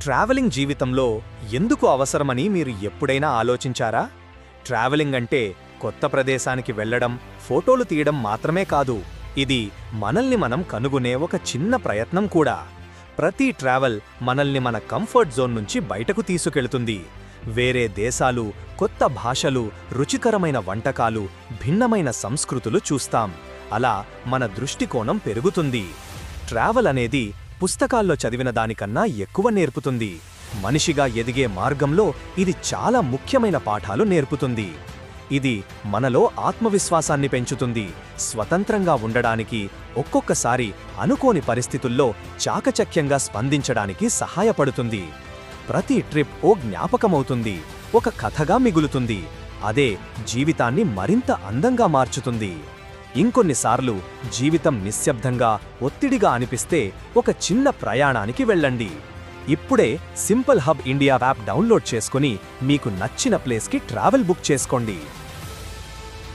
Travelling జీవితంలో ఎందుకు అవసరమని మీరు ఎప్పుడైనా ఆలోచించారా? ట్రావెలింగ్ అంటే కొత్త ప్రదేశానికి వెళ్లడం, ఫోటోలు తీయడం మాత్రమే కాదు. ఇది మనల్ని మనం కనుగొనే ఒక చిన్న ప్రయత్నం కూడా. ప్రతి ట్రావెల్ మనల్ని మన కంఫర్ట్ జోన్ నుంచి బయటకు తీసుకెళ్తుంది. వేరే దేశాలు, కొత్త భాషలు, రుచికరమైన వంటకాలు, భిన్నమైన సంస్కృతులు చూస్తాం. అలా మన దృష్టికోణం పెరుగుతుంది. ట్రావెల్ అనేది పుస్తకాల్లో చదివిన దానికన్నా ఎక్కువ నేర్పుతుంది. మనిషిగా ఎదిగే మార్గంలో ఇది చాలా ముఖ్యమైన పాఠాలు నేర్పుతుంది. ఇది మనలో ఆత్మవిశ్వాసాన్ని పెంచుతుంది. స్వతంత్రంగా ఉండడానికి, ఒక్కొక్కసారి అనుకోని పరిస్థితుల్లో చాకచక్యంగా స్పందించడానికి సహాయపడుతుంది. ప్రతి ట్రిప్ ఓ జ్ఞాపకమవుతుంది, ఒక కథగా మిగులుతుంది. అదే జీవితాన్ని మరింత అందంగా మార్చుతుంది. ఇంకొన్నిసార్లు జీవితం నిశ్శబ్దంగా, ఒత్తిడిగా అనిపిస్తే ఒక చిన్న ప్రయాణానికి వెళ్ళండి. ఇప్పుడే simple hub India app download చేసుకుని మీకు నచ్చిన ప్లేస్కి ట్రావెల్ బుక్ చేసుకోండి.